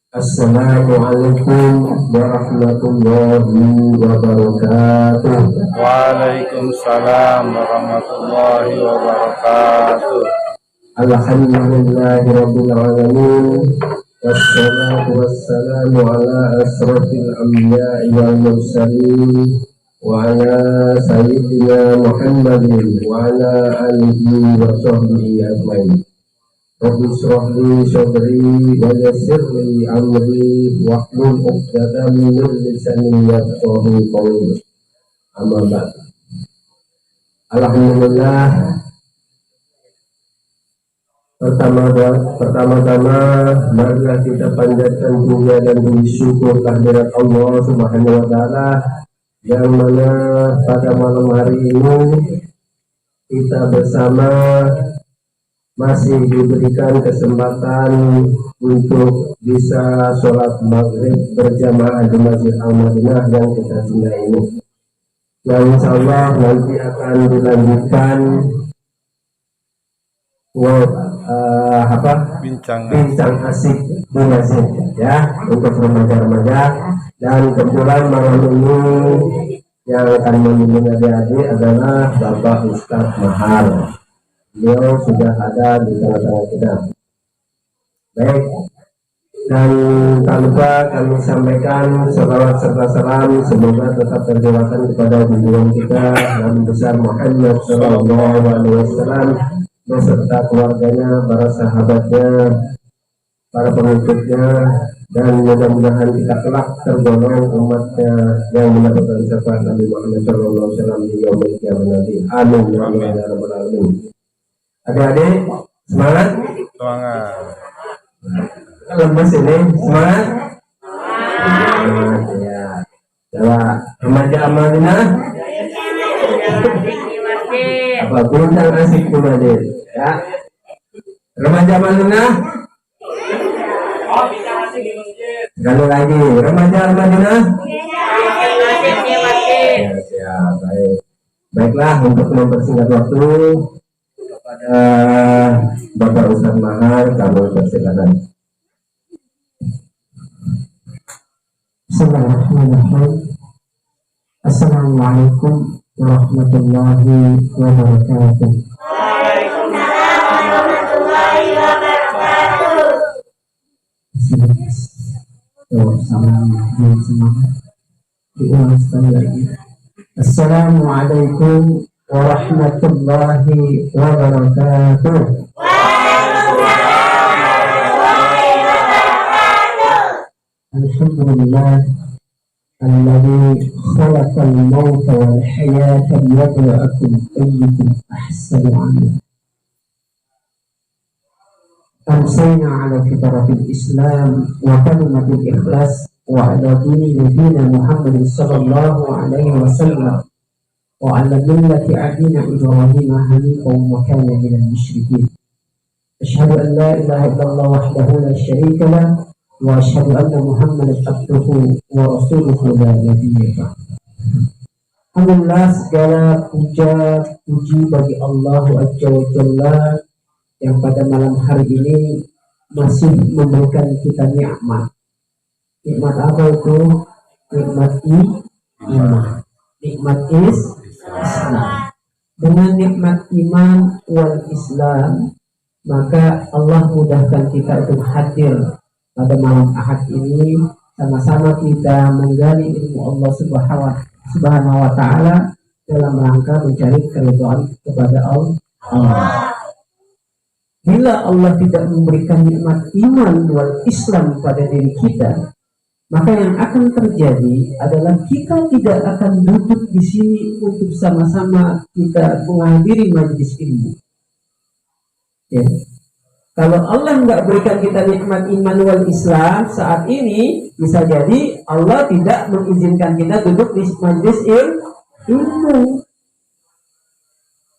Assalamualaikum warahmatullahi wabarakatuh. Waalaikumsalam warahmatullahi wabarakatuh. Alhamdulillahirabbil alamin. Wassalatu wassalamu ala asrofil anbiya'i wal mursalin wa ala sayyidina Muhammadin wa ala alihi wa sahbihi ajmain. Rabbi shrah li sadri wa yassir li amri wahlul 'uqdatam min lisani yafqahu qawli. Amma ba'd. Alhamdulillah, pertama-tama marilah kita panjatkan puja dan puji syukur kehadirat Allah Subhanahu wa taala yang mana pada malam hari ini kita bersama masih diberikan kesempatan untuk bisa sholat maghrib berjamaah di Masjid Al-Madinah yang kita cintai ini, yang insya Allah nanti akan dilanjutkan bincang asik di masjid ya untuk remaja-remaja. Dan kebetulan malam ini yang akan memimpin adik-adik adalah Bapak Ustadz Mahar. Beliau sudah ada di tengah-tengah kita. Baik, dan tanpa kami sampaikan salawat serta salam semoga tetap tercurahkan kepada junjungan kita Nabi besar Muhammad Sallallahu Alaihi Wasallam beserta keluarganya, para sahabatnya, para pengikutnya, dan mudah-mudahan kita kelak tergolong umatnya yang mendapatkan syafaat Nabi Muhammad Sallallahu Alaihi Wasallam di yaumil qiyamah nanti. Amin ya rabbal alamin. Adik-adik, semangat? Semangat. Lemes ini, semangat? Semangat ya. Coba, remaja Al-Madinah. Apa bincang asik kumadin? Ya. Remaja Al-Madinah. Sekali lagi, remaja Al-Madinah. Ya, siap, baik. Baiklah, untuk mempersingkat waktu, kepada Bapak Ustadz Mahar kami persilakan. Bismillahirrahmanirrahim. Assalamualaikum warahmatullahi wabarakatuh. Waalaikumsalam warahmatullahi wabarakatuh. Semangat. Diulang sekali lagi. Assalamualaikum warahmatullahi wabarakatuh. Alhamdulillah alladzi khalaqal mauta wal hayata liyabluwakum ayyukum ahsanu amala. Amsayna ala fitratil Islam wa kalimatil ikhlas wa ala dini nabiyina Muhammadin sallallahu alaihi wasallam wa ala millati abina Ibrahim hanifan wa kana minal musyrikin. Asyhadu an la ilaha illallah wahdahu la syarika lah wa asyhadu anna Muhammadan abduhu wa rasuluhu la nabiyya ba'dahu. Alhamdulillah, segala puji bagi Allah Azza wa Jalla yang pada malam hari ini masih memberikan kita nikmat. Nikmat apa itu? Nikmat iman. Nikmat Islam. Dengan nikmat iman wal Islam, maka Allah mudahkan kita untuk hadir pada malam Ahad ini, sama-sama kita menggali ilmu Allah Subhanahu wa taala dalam rangka mencari keridhaan kepada Allah. Bila Allah tidak memberikan nikmat iman wal Islam pada diri kita, maka yang akan terjadi adalah kita tidak akan duduk di sini untuk sama-sama kita menghadiri majelis ilmu. Ya. Kalau Allah nggak berikan kita nikmat iman wal Islam saat ini, bisa jadi Allah tidak mengizinkan kita duduk di majelis ilmu.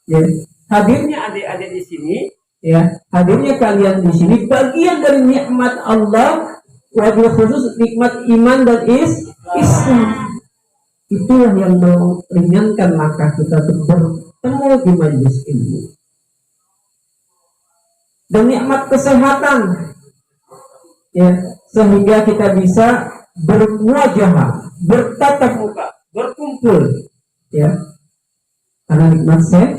Ya. Hadirnya adik-adik di sini, ya, hadirnya kalian di sini bagian dari nikmat Allah, wabil khusus nikmat iman dan Islam. Itulah yang meringankan langkah kita untuk bertemu di majelis ilmu. Dan nikmat kesehatan, ya, sehingga kita bisa bermuajahah, bertatap muka, berkumpul, ya, karena nikmat sehat.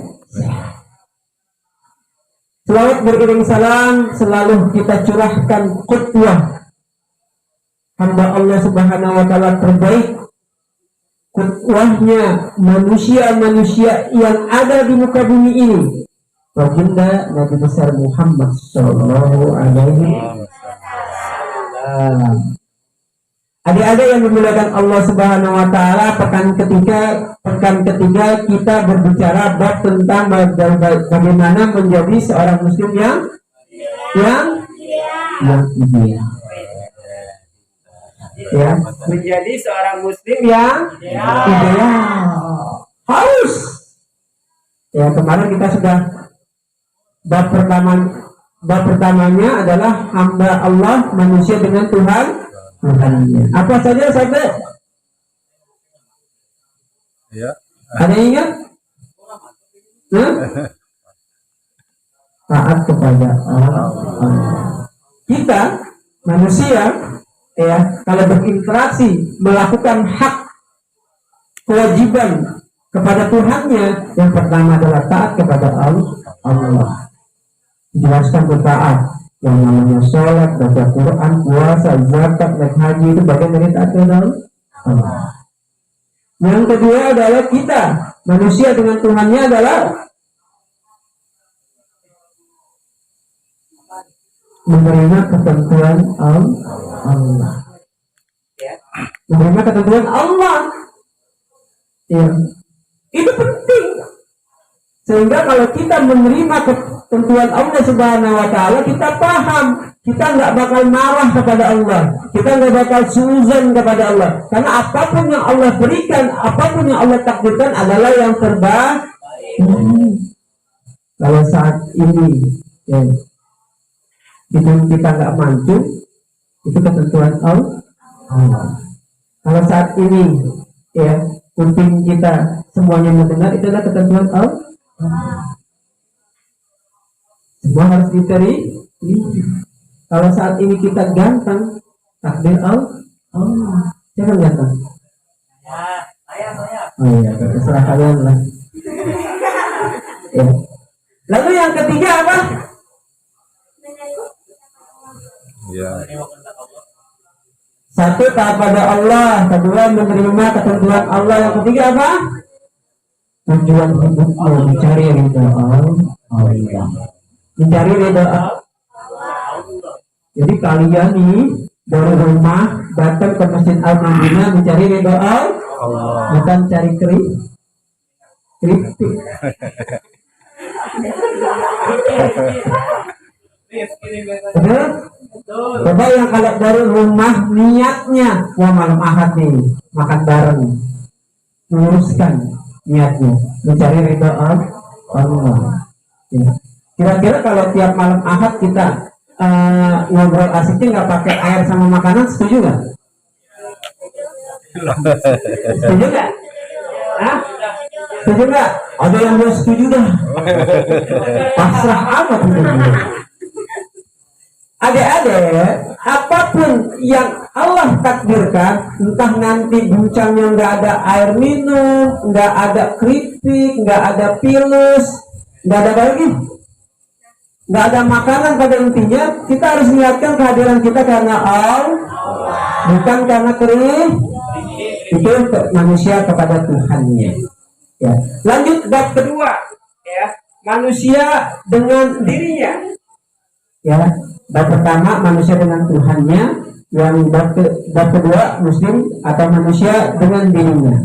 Selawat beriring salam selalu kita curahkan qudwah hamba Allah Subhanahu wa taala terbaik, qudwahnya manusia-manusia yang ada di muka bumi ini, baginda Nabi besar Muhammad sallallahu alaihi wasallam. Adik-adik yang dimuliakan Allah Subhanahu wa taala, pekan ketiga kita berbicara bab tentang bagaimana menjadi seorang muslim yang ideal. Ya, menjadi seorang muslim yang ideal. Harus. Ya, kemarin kita sudah bab pertamanya adalah hamba Allah manusia dengan Tuhannya. Apa saja sampai? Ya. Ada yang ingat? Taat kepada Allah. Kita manusia, ya, kalau berinteraksi melakukan hak kewajiban kepada Tuhannya, yang pertama adalah taat kepada Allah. Dijelaskan bertaat. Yang namanya sholat, baca Quran, puasa, zakat, naik haji itu bagian dari taat kepada Allah. Yang kedua adalah kita manusia dengan Tuhannya adalah menerima ketentuan Allah. Menerima ketentuan Allah. Ya. Itu penting. Sehingga kalau kita menerima ketentuan Allah Subhanahu wa taala, kita paham, kita nggak bakal marah kepada Allah, kita nggak bakal suzon kepada Allah, karena apapun yang Allah berikan, apapun yang Allah takdirkan adalah yang terbaik. Kalau saat ini, ya, hidung kita nggak mancung, itu ketentuan Allah. Kalau saat ini, ya, kuping kita semuanya mendengar, itu adalah ketentuan Allah. Semua harus diterima. Kalau saat ini kita ganteng, takdir Allah. Jangan ganteng. Oh iya, terserah kalian lah. Ya. Lalu yang ketiga apa? Ya. Satu, taat pada Allah. Kedua, menerima ketentuan Allah. Yang ketiga apa? Tujuan hidupmu mencari ridha Allah. Mencari ridha Allah. Jadi kalian nih dari rumah datang ke Masjid Al-Madinah mencari ridha Allah, bukan cari kritik. Coba yang kalau dari rumah niatnya, wah malam ahad nih makan bareng, luruskan niatnya mencari ridha Allah. Ya. Kira-kira kalau tiap malam ahad kita ngobrol asiknya nggak pakai air sama makanan, setuju nggak? Setuju nggak? Setuju nggak? Ada yang nggak setuju dah. Pasrah amat itu. Adik-adik, apapun yang Allah takdirkan, entah nanti buncangnya nggak ada air minum, nggak ada keripik, nggak ada pilus, nggak ada lagi, nggak ada makanan, pada intinya kita harus niatkan kehadiran kita karena Allah, bukan karena keripik. Itu untuk manusia kepada Tuhannya. Ya. Lanjut bab kedua, ya, manusia dengan dirinya. Ya, bab pertama manusia dengan Tuhannya, yang bab kedua muslim atau manusia dengan dirinya.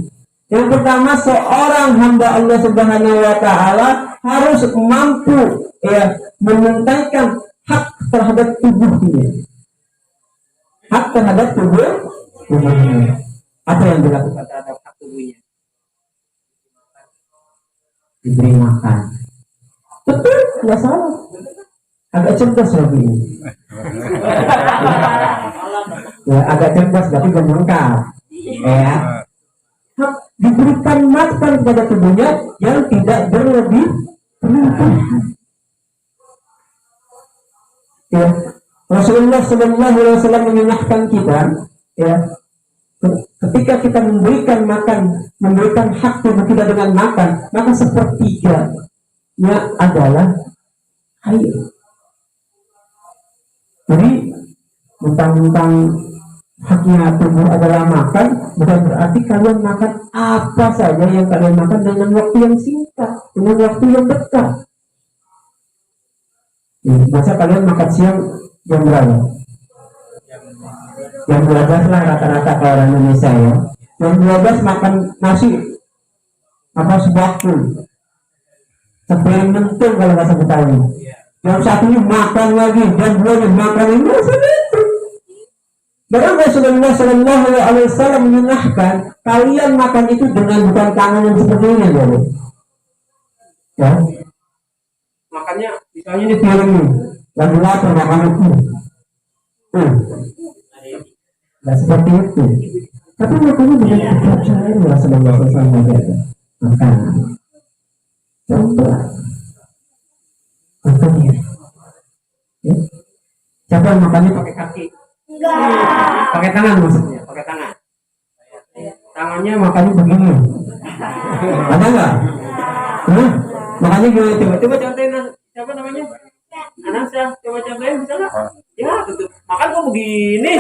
Yang pertama, seorang hamba Allah Subhanahu wa taala harus mampu, ya, menunaikan hak terhadap tubuhnya. Hak terhadap tubuhnya. Apa yang dilakukan terhadap hak tubuhnya? Diberi makan. Betul, nggak salah. Agak cerdas lagi ini. Ya, agak cerdas tapi belum lengkap. Ya. Hak diberikan makan kepada tubuhnya yang tidak berlebihan. Ya. Rasulullah Shallallahu Alaihi Wasallam mengingatkan kita, ya, ketika kita memberikan hak tubuh kita dengan makan, maka sepertiganya adalah air. Jadi tentang haknya tubuh adalah makan, bukan berarti kalian makan apa saja yang kalian makan dengan waktu yang singkat, dengan waktu yang dekat. Masa kalian makan siang jam berapa? Jam 12 lah rata-rata kalau orang Indonesia ya. Jam 12 makan nasi apa sebakul sepiring mentul kalau bahasa Betawi. Jam 1 makan lagi, jam 2 makan ini itu. Bahkan Rasulullah Shallallahu Alaihi Wasallam mengingatkan kalian makan itu dengan bukan tangan yang seperti ini, ya. Makannya misalnya ini piring nih, lagi lapar makan itu. Nah seperti itu. Tapi makannya dengan kepercayaan Rasulullah SAW makan. Coba makannya. Ya. Siapa yang makannya pakai kaki? Enggak. Pakai tangan maksudnya, pakai tangan. Tangannya makannya begini. Ada nggak? Makanya gue coba contohin siapa namanya? Anasya, coba contohin bisa nggak? Ya, betul. Makan kok begini.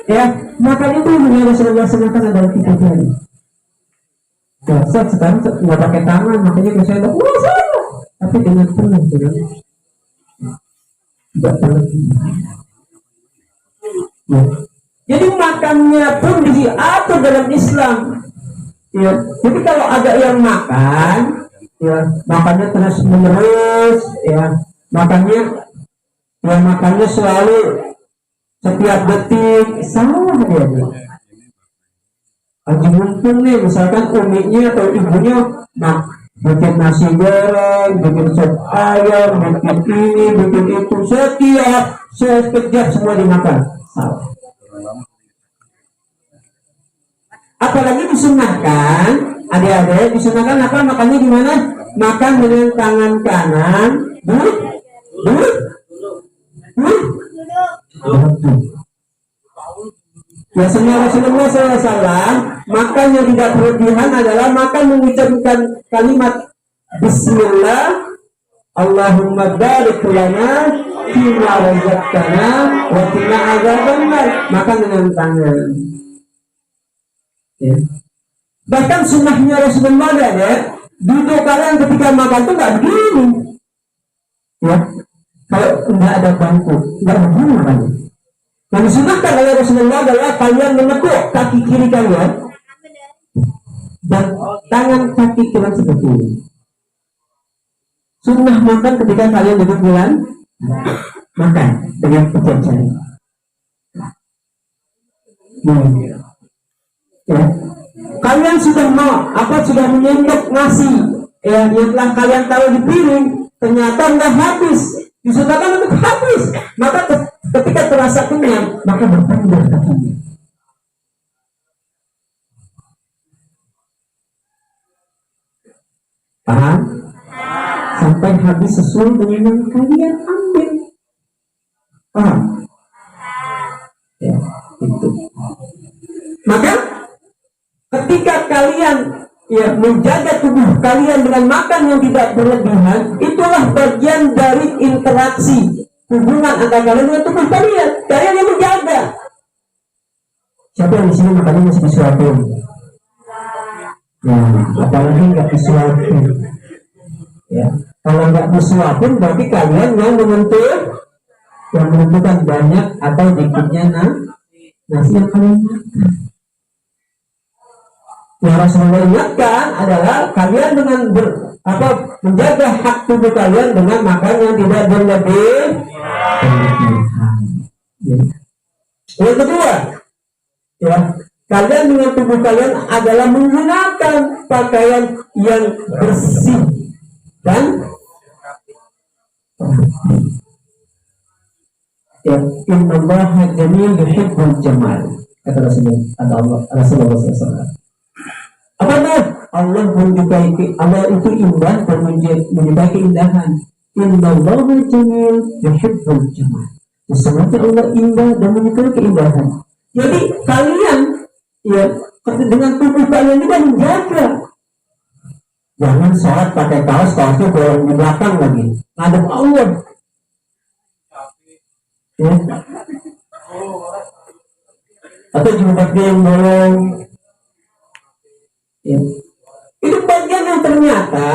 Ya, makan itu yang Rasulullah SAW adalah kita jari. Dasar sekarang nggak pakai tangan, makanya saya bilang, wah saya. Tapi dengan penuh, tidak terlebih. Ya. Jadi makannya pun diatur dalam Islam. Ya. Jadi kalau ada yang makan, ya makannya terus menerus, ya makannya selalu setiap detik, salah dia. Lagi mumpung nih, misalkan uminya atau ibunya, bikin nasi goreng, bikin sop ayam, bikin ini, bikin itu, sekejap semua dimakan. Salah. Apalagi disunahkan, adik-adik disunahkan apa? Makannya gimana? Makan dengan tangan kanan, ya semua Rasulullah SAW makan yang tidak berlebihan adalah makan mengucapkan kalimat Bismillah Allahumma barik lana fima razaqtana wa qina adzabannar. Makan dengan tangan. Ya. Bahkan sunnahnya Rasulullah ya, duduk kalian ketika makan itu nggak begini. Ya. Kalau nggak ada bangku, nggak begini makannya. Yang disunahkan oleh Rasulullah adalah kalian menekuk kaki kiri kalian dan tangan kaki kanan seperti ini. Sunnah makan ketika kalian duduk bulan makan dengan pencet jari. Ya. Kalian sudah sudah menyendok nasi yang telah kalian taruh di piring, ternyata nggak habis. Disunahkan untuk habis, maka ketika terasa kenyang, maka berpindah kakinya. Paham? Sampai habis sesuai dengan yang kalian ambil. Paham? Ya, itu. Maka ketika kalian menjaga tubuh kalian dengan makan yang tidak berlebihan, itulah bagian dari interaksi hubungan antara kalian dengan tubuh kalian. Kalian yang menjaga. Siapa yang di sini makannya masih disuapin? Ya, apalagi nggak disuapin. Ya, kalau nggak disuapin berarti kalian yang menentukan banyak atau dikitnya nasi yang kalian makan. Yang Rasulullah ingatkan adalah kalian dengan menjaga hak tubuh kalian dengan makan yang tidak berlebihan. Yang kedua, ya, kalian dengan tubuh kalian adalah menggunakan pakaian yang bersih dan ya, innallaha jamil yuhibbul jamal. Kata Rasulullah SAW. Apa itu? Allah itu indah dan menyukai keindahan. Innallaha jamil yuhibbul jamal. Sesungguhnya Allah indah dan menyukai keindahan. Jadi kalian ya dengan tubuh kalian juga menjaga. Jangan sholat pakai kaosnya bolong di belakang lagi. Ngadep Allah. Ya. Atau jilbabnya yang bolong. Ya. Itu bagian yang ternyata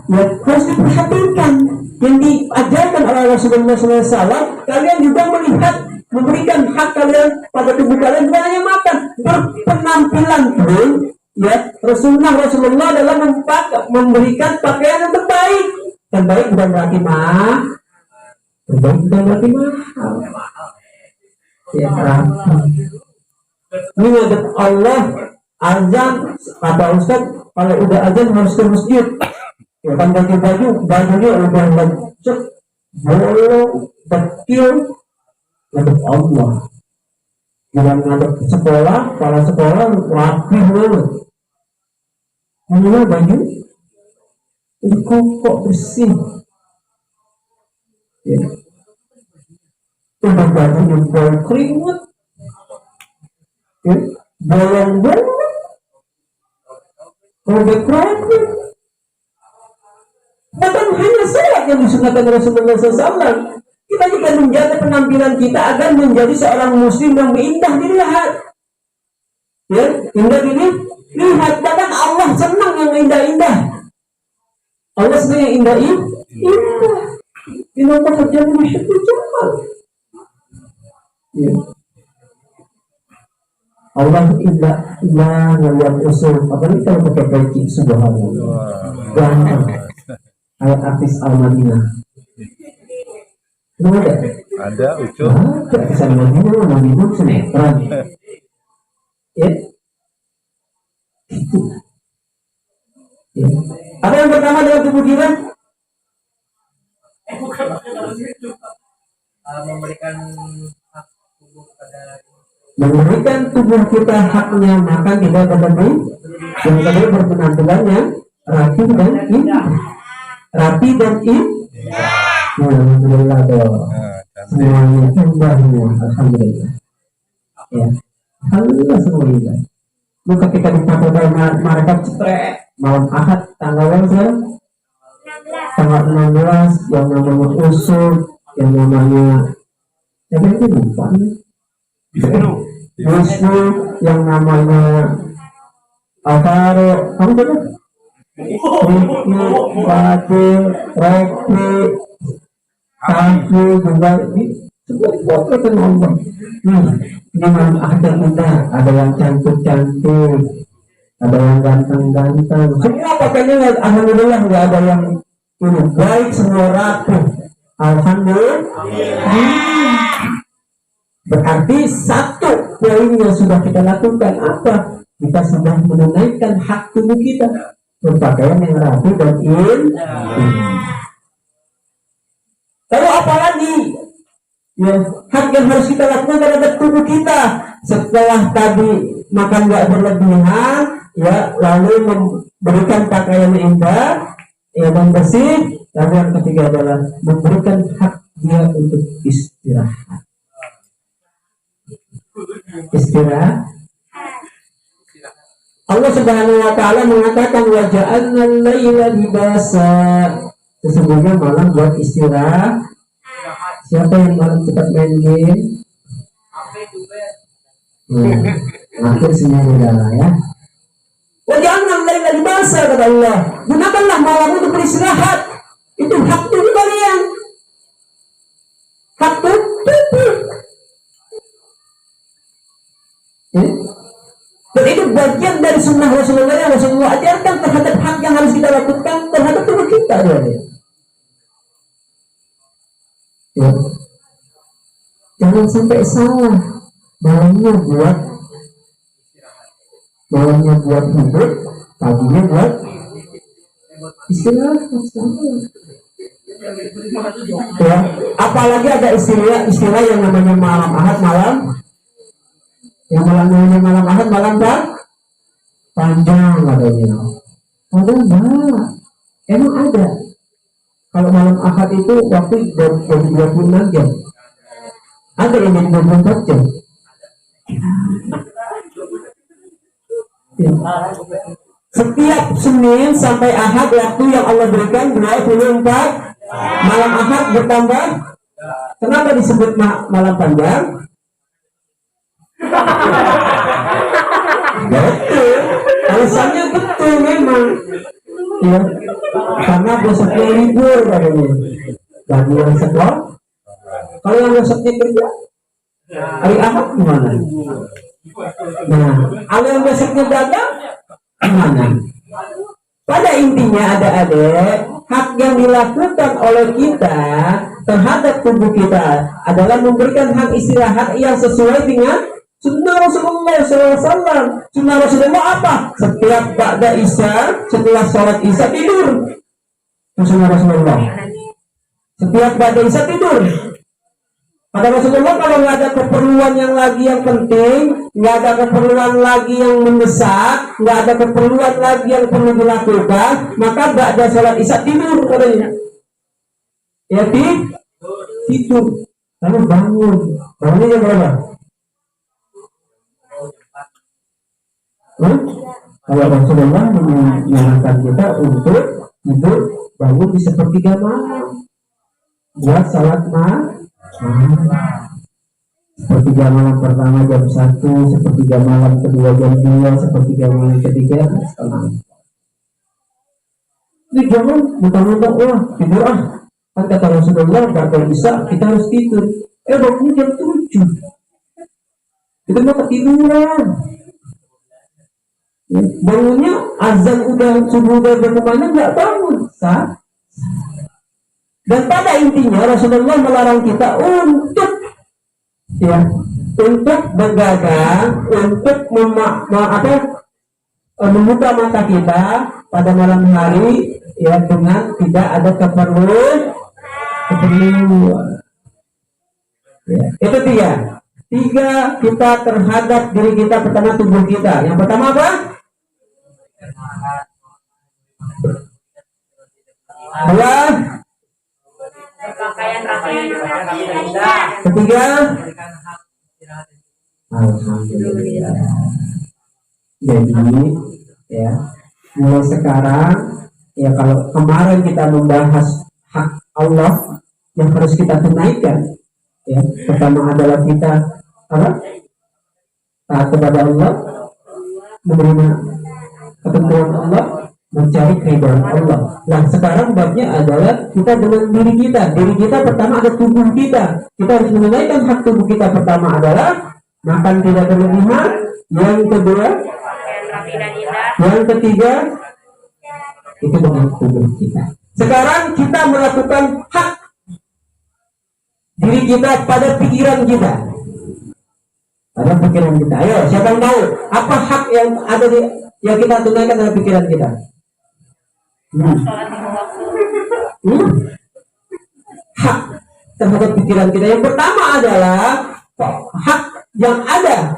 ya, harus diperhatikan. Yang diajarkan oleh Rasulullah SAW, kalian juga melihat memberikan hak kalian pada tubuh kalian, bukan hanya makan, berpenampilan pun. Ya, Rasulullah adalah memberikan pakaian yang terbaik. Terbaik bukan berarti mahal. Terbaik bukan berarti mahal. Ya, ini ada Allah azan, kata Ustaz, kalau udah azan harus ke masjid. Ya kan ganti bajunya udah lecek, bolong, kecil, ngadep Allah. Jangan ngadep sekolah, kepala sekolah rapi banget. Mana baju itu kok bersih. Ya. Udah baju jempol keringat. Ya. Bolong-bolong. Robek-robek. Bahkan hanya sholat yang disunahkan Rasulullah SAW. Kita juga menjaga penampilan kita agar menjadi seorang muslim yang indah dilihat. Ya, indah dilihat. Bahkan Allah senang yang indah-indah. Allah senang yang indah-indah. Innallaha jamil yuhibbul jamal. Ya. Allah indah ngeliat usul. Apalagi kalau pakai peci, subhanallah. Gampang. Kayak artis Al-Madinah. Itu ada? Ada, Ucup. Ada, artis Al-Madinah, Madinah, sinetron. Ya. Itu. Ya. Apa yang pertama dalam tubuh kita? Memberikan tubuh kita haknya, maka kita bertemu yang kedua berpenampilannya rapi dan indah. Rapi dan indah. Alhamdulillah dong. Semuanya indah semua. Alhamdulillah. Ya. Alhamdulillah semua indah. Maka kita dipakai dalam mereka cetrek malam Ahad tanggal berapa? Tanggal 16 yang namanya usul, yang namanya itu lupa nih. Wisnu, yang namanya Alvaro, kamu tahu? Riki, Fadil, Rekri, Tangki, juga semua dipotretkan Allah. Ini malam ada indah, ada yang cantik-cantik, ada yang ganteng-ganteng. Semua pakainya alhamdulillah nggak ada yang ini baik, semua rapuh. Alhamdulillah. Berarti satu poin yang sudah kita lakukan apa? Kita sudah menunaikan hak tubuh kita berpakaian yang rapi dan indah. Lalu apa lagi? Ya, hak yang harus kita lakukan terhadap tubuh kita setelah tadi makan nggak berlebihan, ya, lalu memberikan pakaian yang indah, ya, dan bersih. Lalu yang ketiga adalah memberikan hak dia untuk istirahat. Istirahat. Allah Subhanahu wa taala mengatakan wa ja'alna al-laila libasa. Sesungguhnya malam buat istirahat. Siapa yang malam cepat main game? Akhir semuanya adalah ya. Wa ja'alna al-laila libasa, kata Allah. Gunakanlah malam untuk beristirahat. Itu hak tubuh kalian. Hak tubuh. Dan itu bagian dari sunnah Rasulullah yang Rasulullah ajarkan terhadap hak yang harus kita lakukan terhadap tubuh kita. Ya. Jangan sampai salah. Malamnya buat hidup, paginya buat istirahat. Ya. Apalagi ada istilah yang namanya malam Ahad, yang malam Ahad, malam panjang katanya. Padahal enggak. Emang ada. Kalau malam Ahad itu waktu jam 26 jam. Ada yang jadi 24 jam. Ya. Setiap Senin sampai Ahad waktu yang Allah berikan 24. Malam Ahad bertambah. Kenapa disebut malam panjang? Betul. Alasannya betul memang. Ya, karena besoknya libur katanya. Dan yang sekolah, kalau yang besoknya kerja, hari Ahad gimana? Nah, kalau yang besoknya dagang, gimana? Pada intinya adik-adik, hak yang dilakukan oleh kita terhadap tubuh kita adalah memberikan hak istirahat yang sesuai dengan sunnah Rasulullah SAW. Sunnah Rasulullah apa? Setiap ba'da isya, setelah sholat isya tidur. Sunnah Rasulullah. Setiap ba'da isya tidur. Kata Rasulullah, kalau nggak ada keperluan yang lagi yang penting, nggak ada keperluan lagi yang mendesak, nggak ada keperluan lagi yang perlu dilakukan, maka ba'da sholat isya tidur katanya. Ya tidur. Lalu bangun. Bangunnya jam berapa? Kalau Rasulullah menyarankan kita untuk tidur bangun di sepertiga malam buat salat sepertiga malam pertama jam 1, sepertiga malam kedua jam 2, sepertiga malam ketiga setengah. Ini jangan mentang-mentang wah tidur kan kata Rasulullah pada bisa kita harus tidur. Bangun jam 7 itu mau ketiduran. Bangunnya azan udah subuh udah berkumandang nggak bangun sah. Dan pada intinya Rasulullah melarang kita untuk begadang, untuk membuka mata kita pada malam hari ya dengan tidak ada keperluan. Ya, itu tiga kita terhadap diri kita, pertama tubuh kita. Yang pertama apa? Dua. Ketiga. Alhamdulillah. Jadi ya mulai sekarang ya kalau kemarin kita membahas hak Allah yang harus kita tunaikan ya pertama adalah kita taat kepada Allah, menerima ketentuan Allah, mencari keridhaan Allah. Nah sekarang babnya adalah kita dengan diri kita pertama ada tubuh kita harus menunaikan hak tubuh kita. Pertama adalah makan tidak berlebihan, yang kedua yang ketiga itu dengan tubuh kita. Sekarang kita melakukan hak diri kita pada pikiran kita. Ayo siapa yang tahu apa hak yang ada yang kita tunaikan dalam pikiran kita? Hak terhadap pikiran kita yang pertama adalah hak yang ada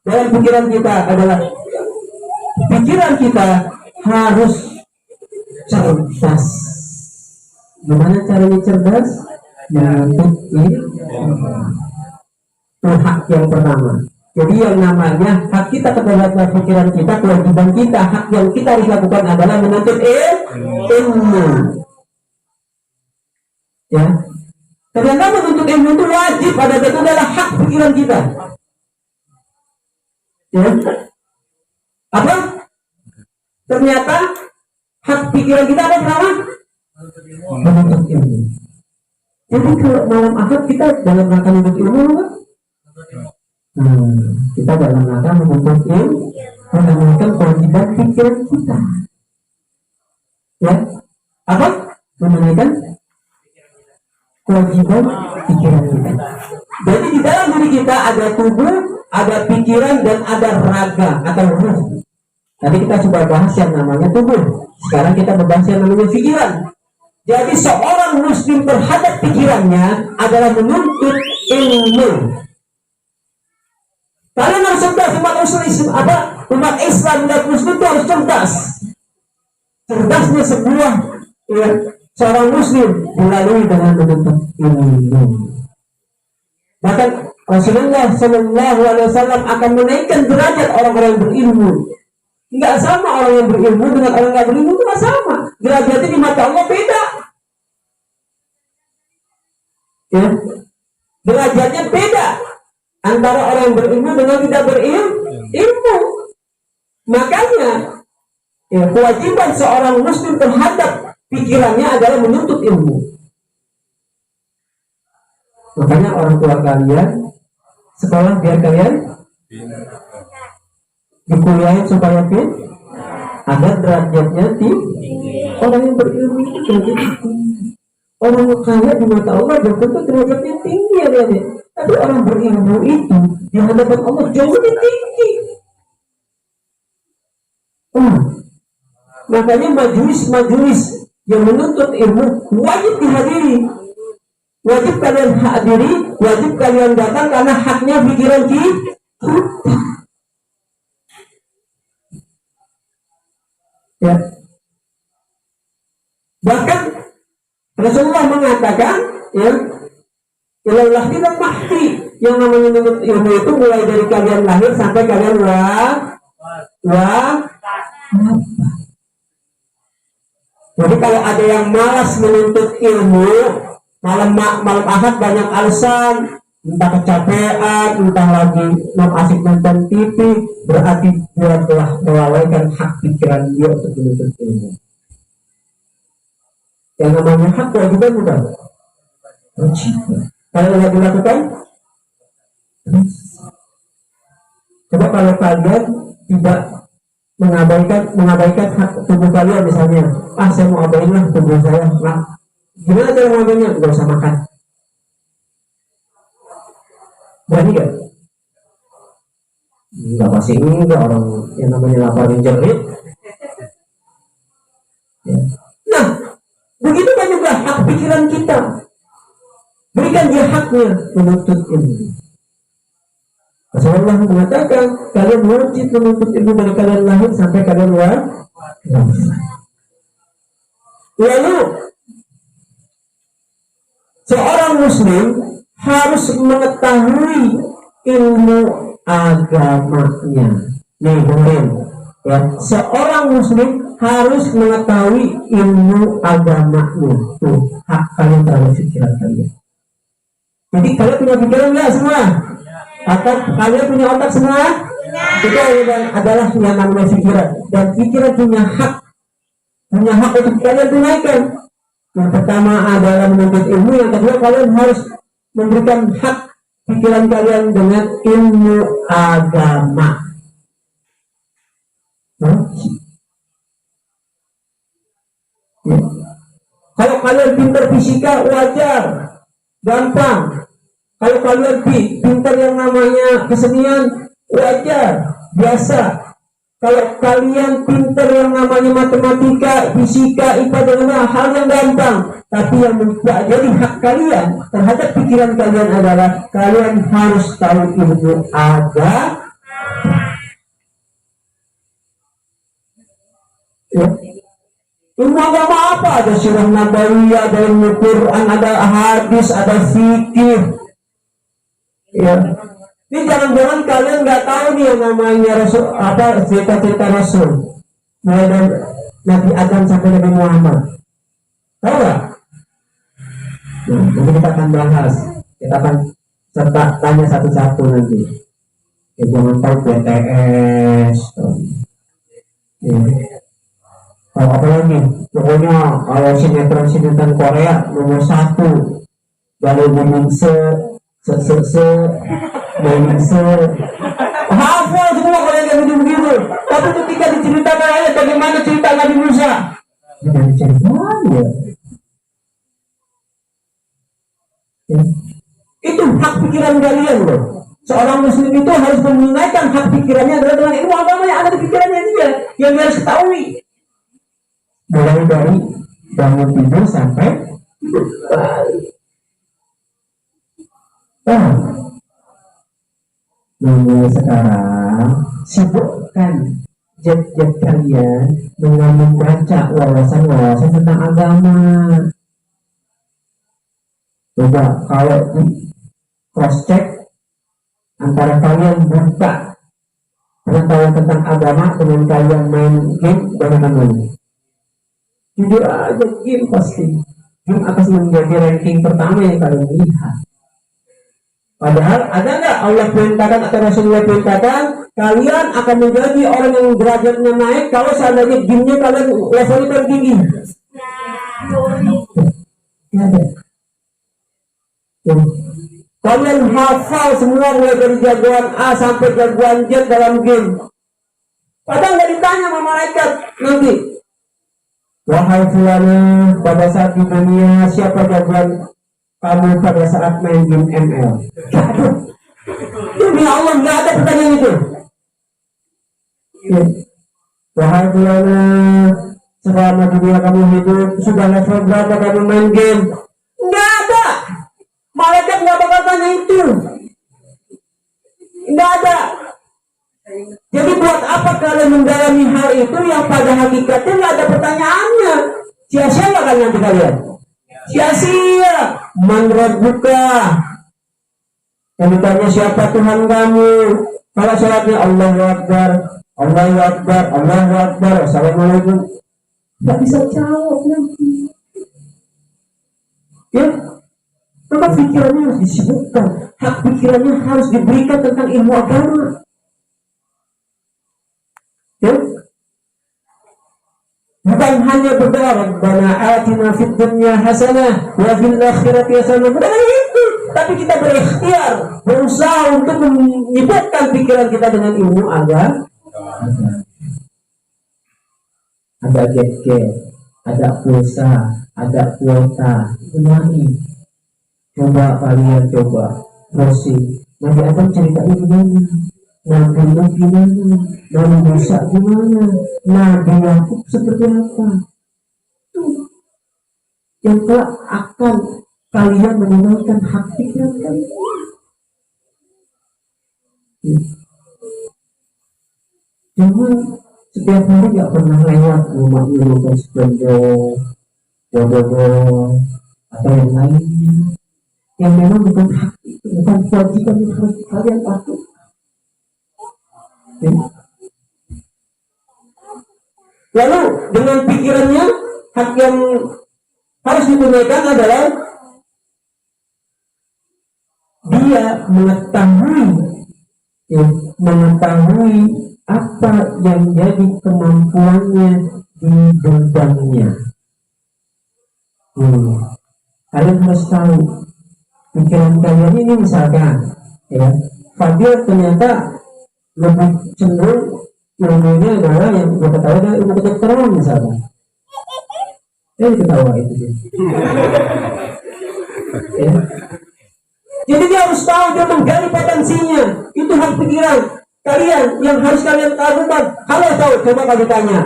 dalam pikiran kita adalah pikiran kita harus cerdas. Gimana caranya cerdas? Itu hak yang pertama. Jadi yang namanya hak kita terhadap pikiran kita, kewajiban kita, hak yang kita harus lakukan adalah menuntut ilmu. Ya. Ternyata menuntut ilmu itu wajib, itu adalah hak pikiran kita. Ya. Apa? Ternyata hak pikiran kita apa pertama? Menuntut ilmu. Jadi kalau malam Ahad kita dalam rangka menuntut ilmu apa? Kita dalam rangka menuntut ilmu, menunaikan kewajiban pikiran kita. Ya, apa? Menunaikan kewajiban pikiran kita. Jadi di dalam diri kita ada tubuh, ada pikiran, dan ada raga atau ruh. Tadi kita sudah bahas yang namanya tubuh. Sekarang kita membahas yang namanya pikiran. Jadi seorang muslim terhadap pikirannya adalah menuntut ilmu. Kalian harus cerdas, umat Islam dan muslim itu harus cerdas. Cerdasnya sebuah seorang muslim dilalui dengan menuntut ilmu. Bahkan Rasulullah Shallallahu Alaihi Wasallam akan menaikkan derajat orang-orang yang berilmu. Nggak sama orang yang berilmu dengan orang yang nggak berilmu, itu nggak sama. Derajatnya di mata Allah beda. Ya, derajatnya beda antara orang yang berilmu dengan tidak berilmu. Makanya ya, kewajiban seorang muslim terhadap pikirannya adalah menuntut ilmu. Makanya orang tua kalian sekolah biar kalian dikuliahin supaya agar derajatnya tinggi. Orang yang berilmu itu derajatnya tinggi. Orang yang kaya di mata Allah belum tentu derajatnya tinggi ya, tapi orang berilmu itu di hadapan Allah jauh lebih tinggi. Makanya majelis yang menuntut ilmu wajib dihadiri, wajib kalian hadiri, wajib kalian datang karena haknya pikiran kita. Ya. Bahkan Rasulullah mengatakan, ya, ilallah tidak mahdi, yang namanya menuntut ilmu itu mulai dari kalian lahir sampai kalian Jadi kalau ada yang malas menuntut ilmu, malam ahad banyak alasan, entah kecapean, entah lagi asik nonton TV, berarti dia telah melalaikan hak pikiran dia untuk menuntut ilmu. Yang namanya hak kewajiban bukan? Kalau tidak dilakukan, coba kalau kalian tidak mengabaikan hak tubuh kalian, misalnya, saya mau abain lah tubuh saya, nah, gimana cara mengabainya? Gak usah makan. Berani gak? Enggak, pasti enggak, orang yang namanya lapar jerit. Ya. Nah, begitu kan juga hak pikiran kita. Berikan dia haknya menuntut ilmu. Rasulullah mengatakan kalian wajib menuntut ilmu dari kalian lahir sampai kalian wafat. Lalu seorang muslim harus mengetahui ilmu agamanya. Nih, dengerin ya, seorang muslim harus mengetahui ilmu agamanya. Tuh, hak kalian terhadap pikiran kalian. Jadi kalian punya pikiran nggak semua? Atau kalian punya otak semua? Itu adalah yang namanya pikiran. Dan pikiran punya hak untuk kalian tunaikan. Yang pertama adalah menuntut ilmu, yang kedua kalian harus memberikan hak pikiran kalian dengan ilmu agama. Ya. Kalau kalian pintar fisika wajar, gampang. Kalau kalian pintar yang namanya kesenian wajar, biasa. Kalau kalian pintar yang namanya matematika, fisika, IPA dengan hal yang gampang. Tapi yang jadi hak kalian terhadap pikiran kalian adalah kalian harus tahu ilmu agama. Ya. Ilmu agama apa? Ada surah Nabawiyah, ada ilmu Quran, ada hadis, ada fikih. Ya. Ini jangan-jangan kalian nggak tahu nih yang namanya Rasul, cerita-cerita Rasul, mulai dari Nabi Adam sampai Nabi Muhammad. Tahu nggak? Nah, nanti kita akan bahas, kita akan tanya satu-satu nanti. Ya, jangan tahu BTS. Ya. Kalau apa lagi? Pokoknya kalau sinetron Korea nomor 1, lalu hafal semua kalau yang begitu. Tapi ketika diceritakan ayat bagaimana cerita Nabi Musa, jangan diceritain ya. Itu hak pikiran kalian loh. Seorang muslim itu harus menunaikan hak pikirannya adalah dengan ilmu agama yang ada di pikirannya dia, yang dia harus ketahui. Mulai dari bangun tidur sampai balik. Mulai sekarang sibukkan jet-jet kalian dengan membaca wawasan-wawasan tentang agama. Coba kalau di cross check antara kalian buka pengetahuan tentang agama dengan kalian main game, mana mana? Jujur aja game pasti. Game akan menjadi ranking pertama yang kalian lihat. Padahal ada nggak Allah perintahkan atau Rasulullah perintahkan kalian akan menjadi orang yang derajatnya naik kalau seandainya gamenya kalian levelnya tertinggi? Ya ada. Kalian hafal semua mulai dari jagoan A sampai jagoan Z dalam game. Padahal nggak ditanya sama malaikat nanti. Wahai fulana, pada saat di dunia siapa jagoan kamu pada saat main game ML? Demi Allah nggak ada pertanyaan itu. Wahai fulana, selama dunia kamu hidup sudah level berapa kamu main game? Nggak ada. Malaikat nggak bakal tanya itu. Nggak ada. Jadi buat apa kalian mendalami hal itu yang pada hakikatnya nggak ada pertanyaannya? Sia-sia nggak kalian nanti kalian? Sia-sia. Man rabbuka? Yang ditanya siapa Tuhan kamu? Kalau sholatnya Allahu Akbar, Allahu Akbar, Allahu Akbar, Assalamualaikum. Nggak bisa jawab nanti. Ya, maka pikirannya harus disebutkan. Hak pikirannya harus diberikan tentang ilmu agama. Ya? Bukan hanya berdoa Rabbana atina fid dunya hasanah wa fil akhirati hasanah. Bukan itu, tapi kita berikhtiar, berusaha untuk menyibukkan pikiran kita dengan ilmu agama. Ada gadget, ada pulsa, ada kuota. Benahi. Coba kalian browsing. Nabi Adam ceritanya gimana? Nabi Nuh gimana? Nabi Musa gimana? Nabi Yakub seperti apa? Tuh yang telah akan kalian menunaikan hak pikiran kalian. Jangan setiap hari nggak pernah lewat rumah ibu Konspendo, Jodogo, atau yang lainnya yang memang bukan hak itu, bukan kewajiban yang harus kalian patuh. Lalu dengan pikirannya hak yang harus ditunaikan adalah dia mengetahui apa yang jadi kemampuannya di bidangnya. Kalian harus tahu pikiran kalian ini, misalkan ya Fadil ternyata lebih cenderung ilmunya adalah yang kita ketahui adalah ilmu kedokteran misalkan. Ketawa itu dia. Ya. Jadi dia harus tahu, dia menggali potensinya. Itu hak pikiran kalian yang harus kalian lakukan. Kalau tahu, coba kalian tanya,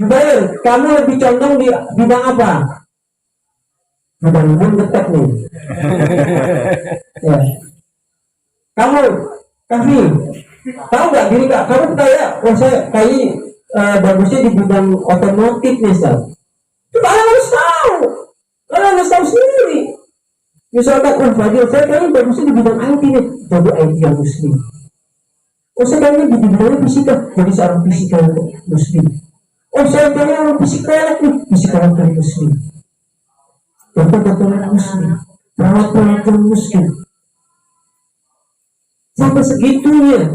Jubair, kamu lebih condong di bidang apa? Bidang detek nih. Ya. Kamu, Kafi, tahu nggak diri kak? Kamu kayak, saya bagusnya di bidang otomotif misal. Itu kalian harus tahu. Kalian harus tahu sendiri. Misalkan, Fadil, saya kayaknya bagusnya di bidang IT nih. Jadi IT yang muslim. Saya kayaknya di bidang fisika. Jadi seorang fisika muslim. Saya kayaknya orang fisika nih. Fisika yang muslim. Dokter muslim. Perawat muslim. Sampai segitunya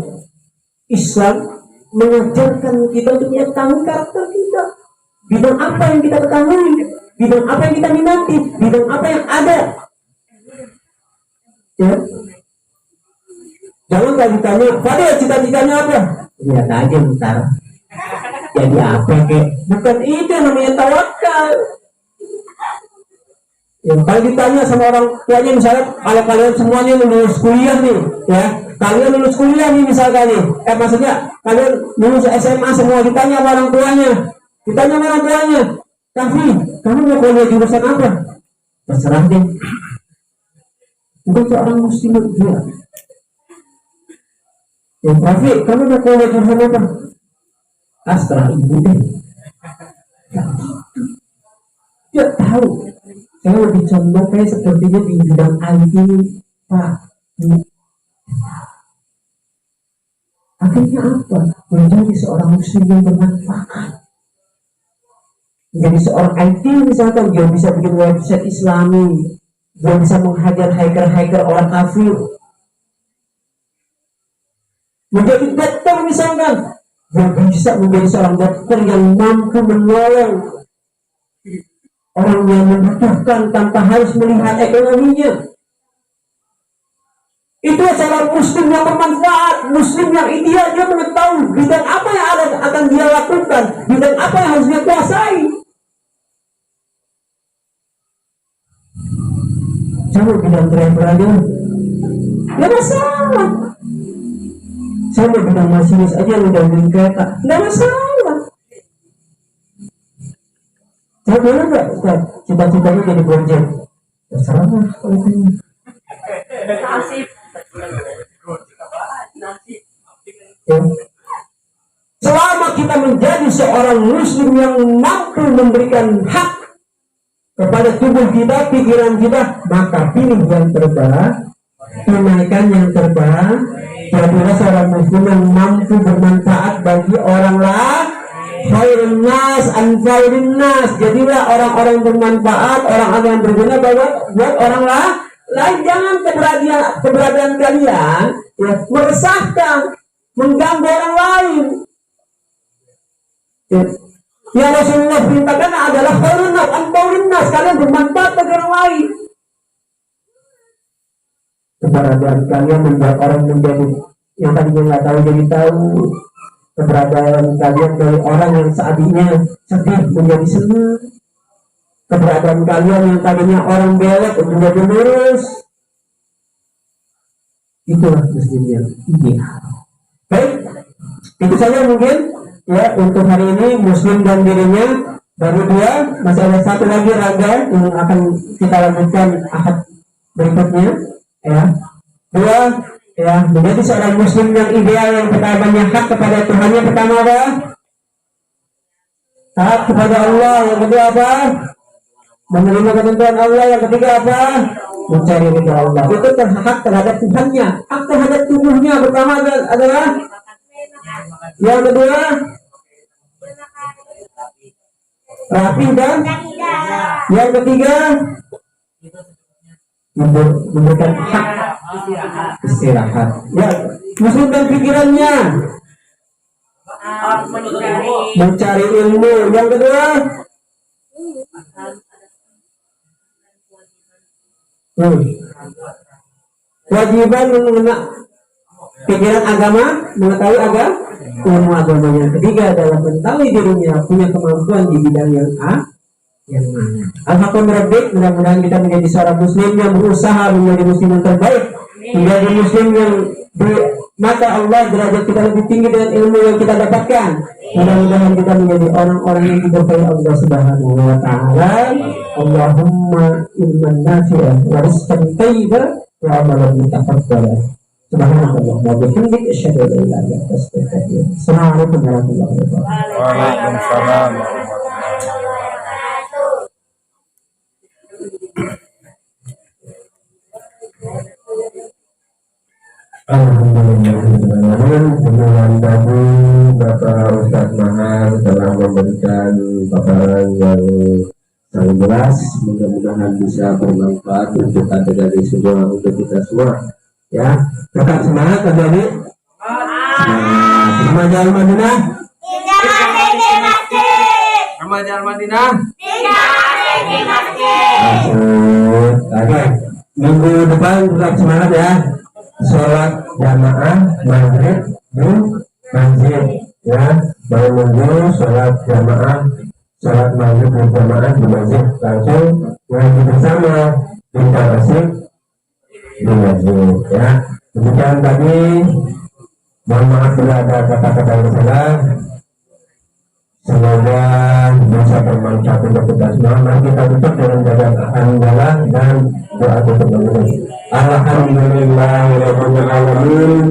Islam mengajarkan kita untuk mengetahui karakter kita. Bidang apa yang kita ketahui, bidang apa yang kita minati, bidang apa yang ada. Ya. Jangan kalau ditanya, Fadil cita-citanya apa? Lihat aja ntar. Jadi apa kek? Bukan itu yang namanya tawakal. Ya, kalau ditanya sama orang tuanya, misalnya kalau kalian semuanya lulus kuliah nih, ya, kalian lulus kuliah nih misalkan nih, maksudnya kalian lulus SMA semua, ditanya sama orang tuanya, Kafi, kamu mau kuliah jurusan apa? Terserah deh. Bukan seorang muslim dia. Ya, Kafi, kamu mau kuliah jurusan apa? Astra ibu deh. Dia tahu. Saya lebih condong kayak sepertinya di bidang IT Pak. Akhirnya apa? Menjadi seorang muslim yang bermanfaat. Menjadi seorang IT misalkan dia bisa bikin website Islami, dia bisa menghajar hacker-hacker orang kafir. Menjadi dokter misalkan, dia bisa menjadi seorang dokter yang mampu menolong orang yang membutuhkan tanpa harus melihat ekonominya. Itu seorang muslim yang bermanfaat, muslim yang ideal. Dia mengetahui bidang apa yang akan dia lakukan, bidang apa yang harus dia kuasai. Saya bidang driver aja, nggak masalah. Saya bidang masinis aja yang udah beli kereta, nggak masalah. Saya boleh nggak, Ustaz? Cita-citanya jadi gojek. Terserah lah kalau itu. Ya. Selama kita menjadi seorang muslim yang mampu memberikan hak kepada tubuh kita, pikiran kita, maka pilih yang terbaik, tunaikan yang terbaik. Jadilah seorang muslim yang mampu bermanfaat bagi orang lain. Khairun nas anfa'un nas. Jadilah orang-orang bermanfaat, orang-orang yang berguna buat orang lain. Jangan keberadaan kalian ya, meresahkan, mengganggu orang lain. Ya. Yang Rasulullah perintahkan adalah khairun nas anfa'un nas. Kalian bermanfaat bagi orang lain. Keberadaan kalian membuat orang menjadi yang tadinya nggak tahu jadi tahu. Keberadaan kalian dari orang yang saatnya sedih menjadi senang. Keberadaan kalian yang tadinya orang belok menjadi lurus. Itulah muslimnya ideal. Baik, itu saja mungkin ya untuk hari ini muslim dan dirinya. Baru dua, masih ada satu lagi raga yang akan kita lanjutkan ahad berikutnya. Ya, dua. Ya, menjadi seorang muslim yang ideal yang pertamanya hak kepada Tuhannya. Pertama apa? Hak kepada Allah. Yang kedua apa? Menerima ketentuan Allah. Yang ketiga apa? Mencari ridha Allah. Itu hak terhadap Tuhannya. Hak terhadap tubuhnya pertama adalah. Yang kedua rapi dan yang ketiga memberikan hak istirahat. Ya, muslim dan pikirannya mencari ilmu. Yang kedua kewajiban mengenal pikiran agama, mengetahui ilmu agamanya. Yang ketiga adalah mengetahui dirinya punya kemampuan di bidang yang mana. Alhamdulillah, mudah-mudahan kita menjadi seorang muslim yang berusaha menjadi muslim yang terbaik, menjadi muslim yang di mata Allah derajat kita lebih tinggi dengan ilmu yang kita dapatkan. Mudah-mudahan kita menjadi orang-orang yang diberkahi Allah Subhanahu wa taala. Allahumma ilman nafi'an wa rizqan thayyiban wa amalan mutaqabbalan. Subhanallah wa bihamdihi asyhadu an la ilaha illa anta astaghfiruka wa atubu ilaik. Assalamualaikum warahmatullahi wabarakatuh. Waalaikumsalam. Alhamdulillah, dengan tadi Bapak Ustadz Mahar telah memberikan paparan yang sangat jelas. Mudah-mudahan bisa bermanfaat untuk adik-adik semua, untuk kita semua. Ya, tetap semangat adik-adik. Remaja Al-Madinah. Remaja Al-Madinah. Oke, minggu depan tetap semangat ya. Sholat jamaah maghrib di masjid ya, baru minggu sholat jamaah, sholat maghrib berjamaah di masjid, langsung ngaji bersama di masjid ya. Demikian tadi, mohon maaf bila ada kata-kata yang salah. Semoga bisa bermanfaat untuk kita semua. Mari kita tutup dengan bacaan alhamdulillah dan doa tutup dulu. Alhamdulillahirabbil alamin.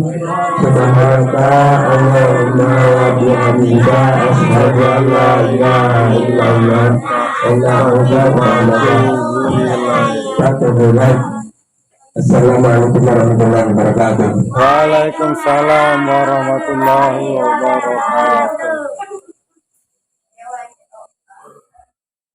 Subhanaka Allahumma wa bihamdika asyhadu an la ilaha illa anta astaghfiruka wa atubu ilaik. Assalamualaikum warahmatullahi wabarakatuh. Waalaikumsalam warahmatullahi wabarakatuh.